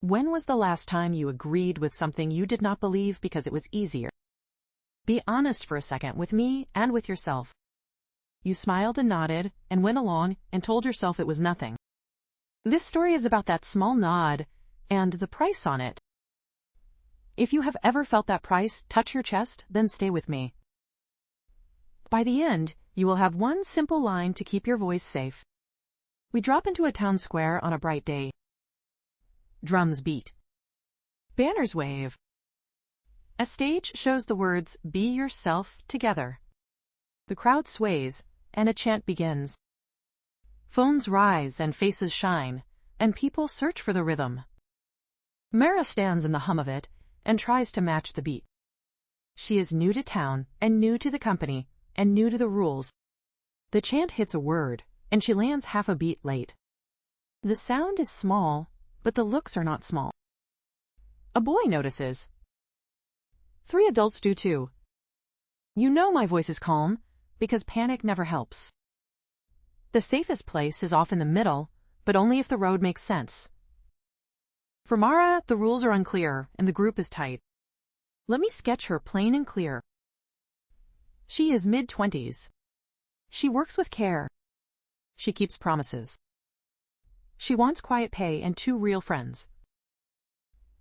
When was the last time you agreed with something you did not believe because it was easier? Be honest for a second with me and with yourself. You smiled and nodded and went along and told yourself it was nothing. This story is about that small nod and the price on it. If you have ever felt that price touch your chest, then stay with me. By the end, you will have one simple line to keep your voice safe. We drop into a town square on a bright day. Drums beat. Banners wave. A stage shows the words, "Be yourself" together. The crowd sways, and a chant begins. Phones rise and faces shine, and people search for the rhythm. Mara stands in the hum of it and tries to match the beat. She is new to town and new to the company and new to the rules. The chant hits a word, and she lands half a beat late. The sound is small, but the looks are not small. A boy notices. 3 adults do too. You know my voice is calm, because panic never helps. The safest place is often the middle, but only if the road makes sense. For Mara, the rules are unclear, and the group is tight. Let me sketch her plain and clear. She is mid-20s. She works with care. She keeps promises. She wants quiet pay and 2 real friends.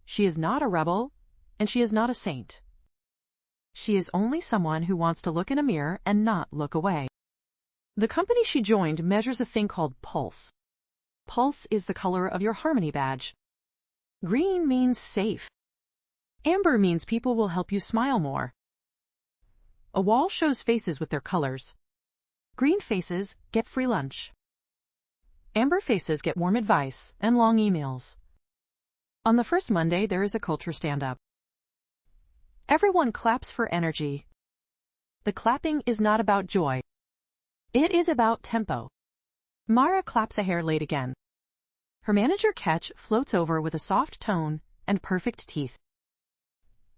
She is not a rebel, and she is not a saint. She is only someone who wants to look in a mirror and not look away. The company she joined measures a thing called pulse. Pulse is the color of your harmony badge. Green means safe. Amber means people will help you smile more. A wall shows faces with their colors. Green faces get free lunch. Amber faces get warm advice and long emails. On the first Monday, there is a culture stand-up. Everyone claps for energy. The clapping is not about joy. It is about tempo. Mara claps a hair late again. Her manager Ketch floats over with a soft tone and perfect teeth.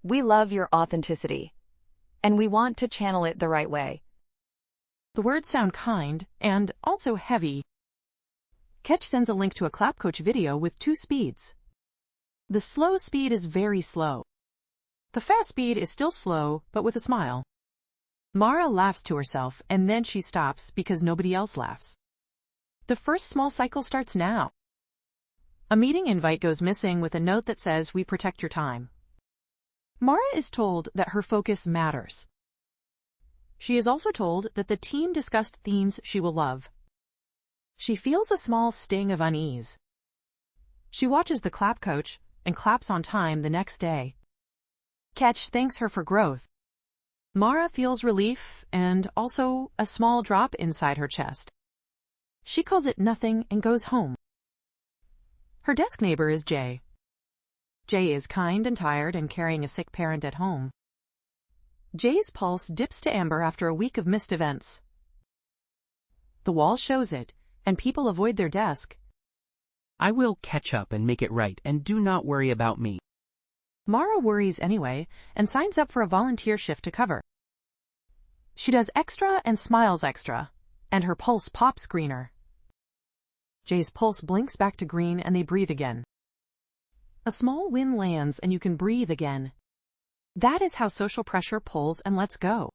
We love your authenticity, and we want to channel it the right way. The words sound kind and also heavy. Ketch sends a link to a clap coach video with 2 speeds. The slow speed is very slow. The fast speed is still slow, but with a smile. Mara laughs to herself, and then she stops because nobody else laughs. The first small cycle starts now. A meeting invite goes missing with a note that says, "We protect your time." Mara is told that her focus matters. She is also told that the team discussed themes she will love. She feels a small sting of unease. She watches the clap coach and claps on time the next day. Ketch thanks her for growth. Mara feels relief and also a small drop inside her chest. She calls it nothing and goes home. Her desk neighbor is Jay. Jay is kind and tired and carrying a sick parent at home. Jay's pulse dips to amber after a week of missed events. The wall shows it, and people avoid their desk. I will catch up and make it right, and do not worry about me. Mara worries anyway and signs up for a volunteer shift to cover. She does extra and smiles extra, and her pulse pops greener. Jay's pulse blinks back to green and they breathe again. A small wind lands and you can breathe again. That is how social pressure pulls and lets go.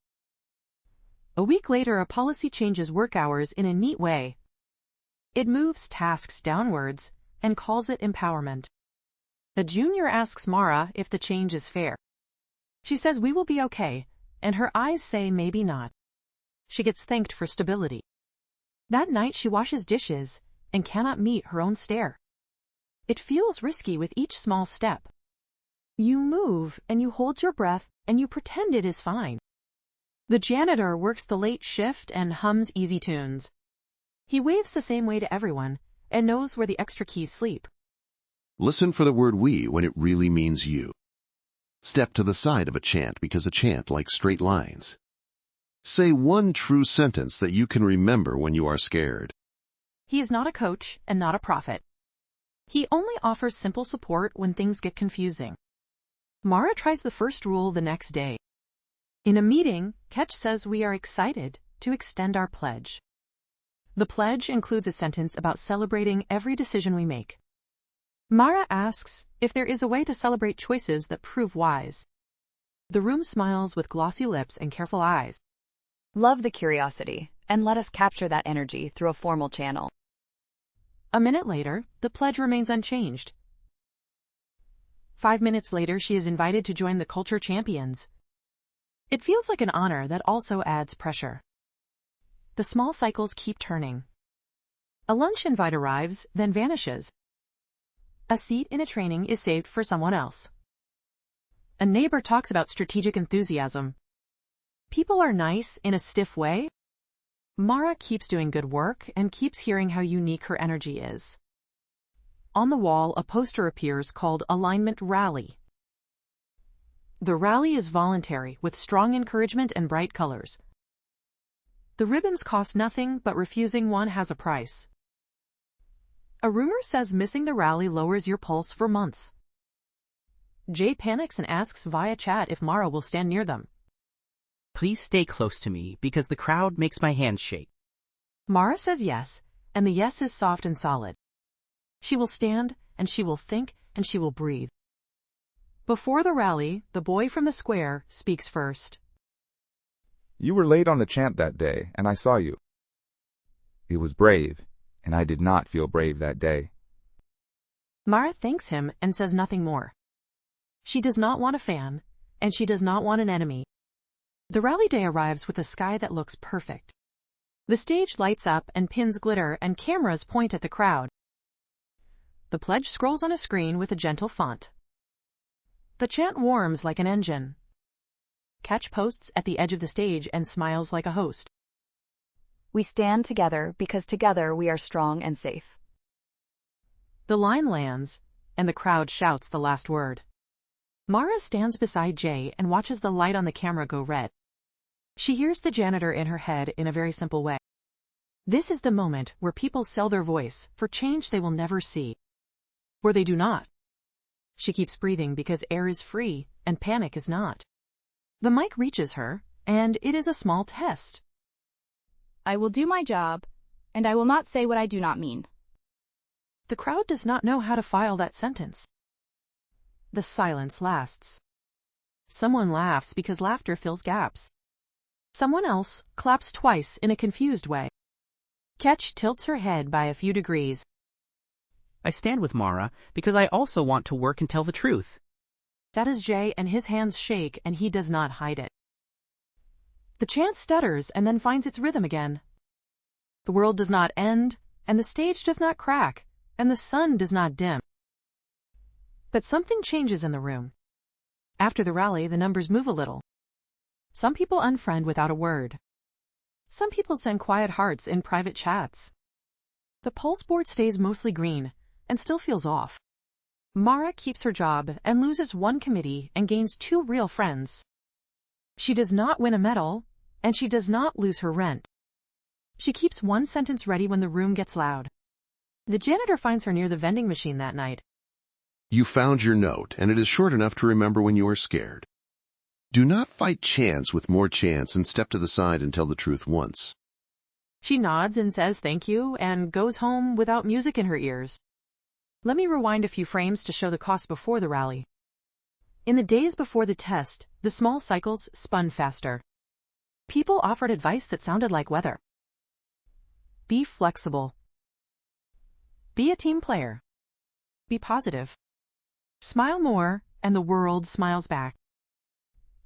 A week later, a policy changes work hours in a neat way. It moves tasks downwards and calls it empowerment. A junior asks Mara if the change is fair. She says we will be okay, and her eyes say maybe not. She gets thanked for stability. That night she washes dishes and cannot meet her own stare. It feels risky with each small step. You move and you hold your breath and you pretend it is fine. The janitor works the late shift and hums easy tunes. He waves the same way to everyone and knows where the extra keys sleep. Listen for the word we when it really means you. Step to the side of a chant because a chant likes straight lines. Say one true sentence that you can remember when you are scared. He is not a coach and not a prophet. He only offers simple support when things get confusing. Mara tries the first rule the next day. In a meeting, Ketch says we are excited to extend our pledge. The pledge includes a sentence about celebrating every decision we make. Mara asks if there is a way to celebrate choices that prove wise. The room smiles with glossy lips and careful eyes. Love the curiosity, and let us capture that energy through a formal channel. A minute later, the pledge remains unchanged. 5 minutes later, she is invited to join the culture champions. It feels like an honor that also adds pressure. The small cycles keep turning. A lunch invite arrives, then vanishes. A seat in a training is saved for someone else. A neighbor talks about strategic enthusiasm. People are nice in a stiff way. Mara keeps doing good work and keeps hearing how unique her energy is. On the wall, a poster appears called Alignment Rally. The rally is voluntary, with strong encouragement and bright colors. The ribbons cost nothing, but refusing one has a price. A rumor says missing the rally lowers your pulse for months. Jay panics and asks via chat if Mara will stand near them. Please stay close to me, because the crowd makes my hands shake. Mara says yes, and the yes is soft and solid. She will stand, and she will think, and she will breathe. Before the rally, the boy from the square speaks first. You were late on the chant that day, and I saw you. It was brave, and I did not feel brave that day. Mara thanks him and says nothing more. She does not want a fan, and she does not want an enemy. The rally day arrives with a sky that looks perfect. The stage lights up and pins glitter and cameras point at the crowd. The pledge scrolls on a screen with a gentle font. The chant warms like an engine. Catch posts at the edge of the stage and smiles like a host. We stand together because together we are strong and safe. The line lands, and the crowd shouts the last word. Mara stands beside Jay and watches the light on the camera go red. She hears the janitor in her head in a very simple way. This is the moment where people sell their voice for change they will never see. Where they do not. She keeps breathing because air is free and panic is not. The mic reaches her, and it is a small test. I will do my job, and I will not say what I do not mean. The crowd does not know how to file that sentence. The silence lasts. Someone laughs because laughter fills gaps. Someone else claps twice in a confused way. Ketch tilts her head by a few degrees. I stand with Mara because I also want to work and tell the truth. That is Jay, and his hands shake and he does not hide it. The chant stutters and then finds its rhythm again. The world does not end, and the stage does not crack, and the sun does not dim. But something changes in the room. After the rally, the numbers move a little. Some people unfriend without a word. Some people send quiet hearts in private chats. The pulse board stays mostly green and still feels off. Mara keeps her job and loses one committee and gains 2 real friends. She does not win a medal, and she does not lose her rent. She keeps one sentence ready when the room gets loud. The janitor finds her near the vending machine that night. You found your note, and it is short enough to remember when you are scared. Do not fight chance with more chance and step to the side and tell the truth once. She nods and says thank you and goes home without music in her ears. Let me rewind a few frames to show the cost before the rally. In the days before the test, the small cycles spun faster. People offered advice that sounded like weather. Be flexible. Be a team player. Be positive. Smile more, and the world smiles back.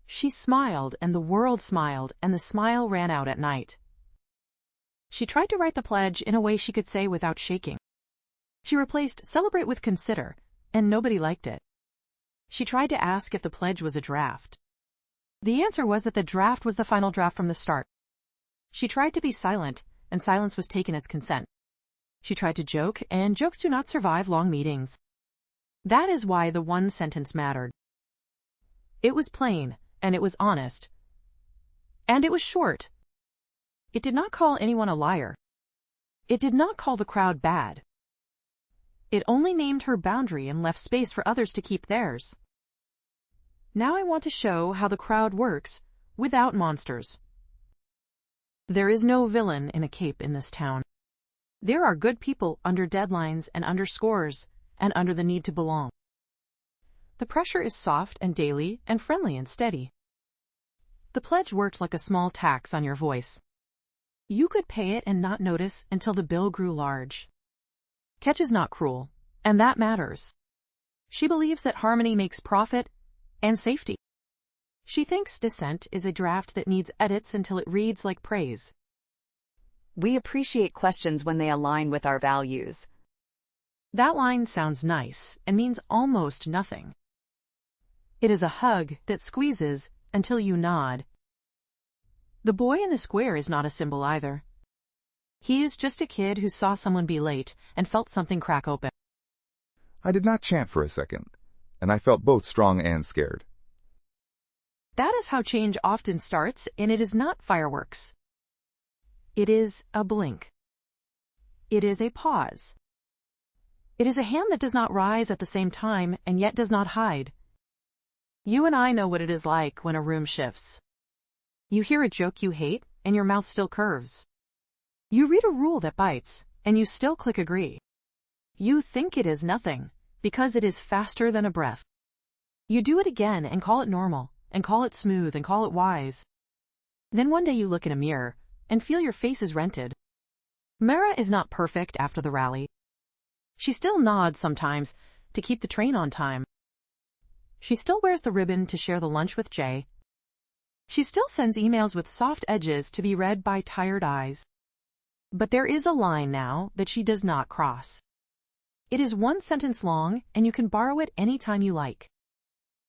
She smiled, and the world smiled, and the smile ran out at night. She tried to write the pledge in a way she could say without shaking. She replaced celebrate with consider, and nobody liked it. She tried to ask if the pledge was a draft. The answer was that the draft was the final draft from the start. She tried to be silent, and silence was taken as consent. She tried to joke, and jokes do not survive long meetings. That is why the one sentence mattered. It was plain, and it was honest. And it was short. It did not call anyone a liar. It did not call the crowd bad. It only named her boundary and left space for others to keep theirs. Now I want to show how the crowd works without monsters. There is no villain in a cape in this town. There are good people under deadlines and under scores, and under the need to belong. The pressure is soft and daily and friendly and steady. The pledge worked like a small tax on your voice. You could pay it and not notice until the bill grew large. Catch is not cruel, and that matters. She believes that harmony makes profit and safety. She thinks dissent is a draft that needs edits until it reads like praise. We appreciate questions when they align with our values. That line sounds nice and means almost nothing. It is a hug that squeezes until you nod. The boy in the square is not a symbol either. He is just a kid who saw someone be late and felt something crack open. I did not chant for a second, and I felt both strong and scared. That is how change often starts, and it is not fireworks. It is a blink. It is a pause. It is a hand that does not rise at the same time and yet does not hide. You and I know what it is like when a room shifts. You hear a joke you hate, and your mouth still curves. You read a rule that bites, and you still click agree. You think it is nothing, because it is faster than a breath. You do it again and call it normal, and call it smooth, and call it wise. Then one day you look in a mirror, and feel your face is rented. Mara is not perfect after the rally. She still nods sometimes to keep the train on time. She still wears the ribbon to share the lunch with Jay. She still sends emails with soft edges to be read by tired eyes. But there is a line now that she does not cross. It is one sentence long, and you can borrow it anytime you like.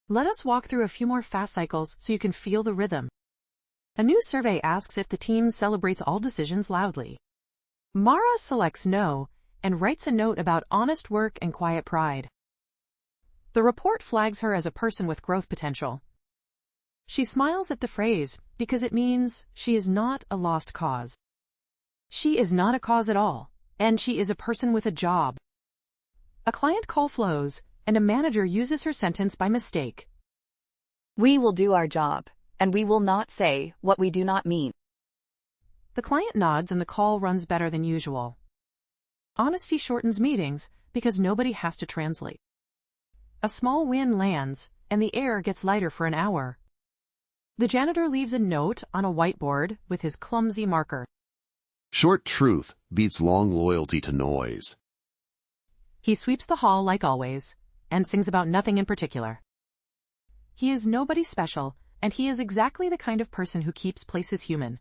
Let us walk through a few more fast cycles so you can feel the rhythm. A new survey asks if the team celebrates all decisions loudly. Mara selects no and writes a note about honest work and quiet pride. The report flags her as a person with growth potential. She smiles at the phrase because it means she is not a lost cause. She is not a cause at all, and she is a person with a job. A client call flows, and a manager uses her sentence by mistake. We will do our job, and we will not say what we do not mean. The client nods and the call runs better than usual. Honesty shortens meetings because nobody has to translate. A small win lands, and the air gets lighter for an hour. The janitor leaves a note on a whiteboard with his clumsy marker. Short truth beats long loyalty to noise. He sweeps the hall like always, and sings about nothing in particular. He is nobody special, and he is exactly the kind of person who keeps places human.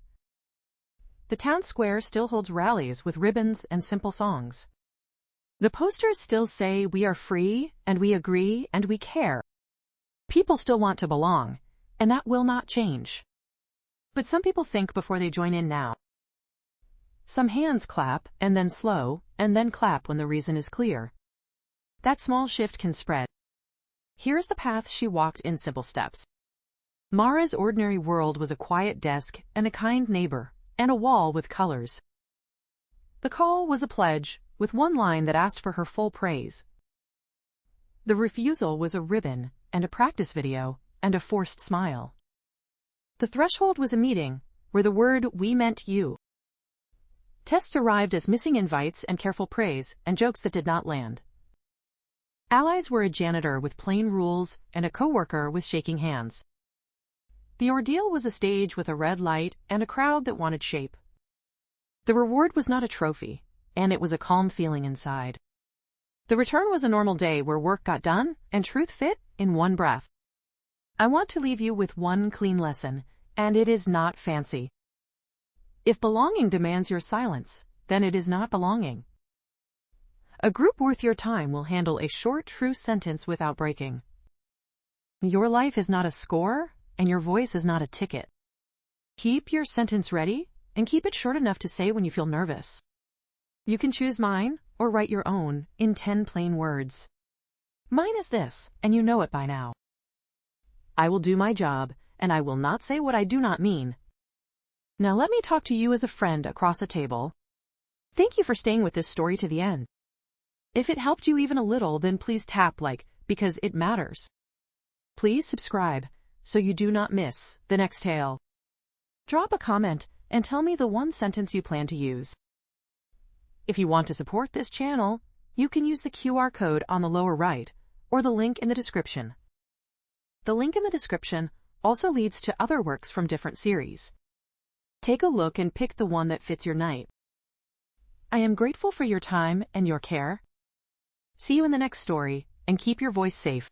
The town square still holds rallies with ribbons and simple songs. The posters still say we are free, and we agree, and we care. People still want to belong, and that will not change. But some people think before they join in now. Some hands clap, and then slow, and then clap when the reason is clear. That small shift can spread. Here is the path she walked in simple steps. Mara's ordinary world was a quiet desk and a kind neighbor, and a wall with colors. The call was a pledge, with one line that asked for her full praise. The refusal was a ribbon, and a practice video, and a forced smile. The threshold was a meeting, where the word "we" meant you. Tests arrived as missing invites and careful praise, and jokes that did not land. Allies were a janitor with plain rules and a coworker with shaking hands. The ordeal was a stage with a red light and a crowd that wanted shape. The reward was not a trophy, and it was a calm feeling inside. The return was a normal day where work got done and truth fit in one breath. I want to leave you with one clean lesson, and it is not fancy. If belonging demands your silence, then it is not belonging. A group worth your time will handle a short, true sentence without breaking. Your life is not a score, and your voice is not a ticket. Keep your sentence ready, and keep it short enough to say when you feel nervous. You can choose mine, or write your own, in 10 plain words. Mine is this, and you know it by now. I will do my job, and I will not say what I do not mean. Now let me talk to you as a friend across a table. Thank you for staying with this story to the end. If it helped you even a little, then please tap like, because it matters. Please subscribe, so you do not miss the next tale. Drop a comment and tell me the one sentence you plan to use. If you want to support this channel, You can use the QR code on the lower right or the link in the description. The link in the description also leads to other works from different series. Take a look and pick the one that fits your night. I am grateful for your time and your care. See you in the next story, and keep your voice safe.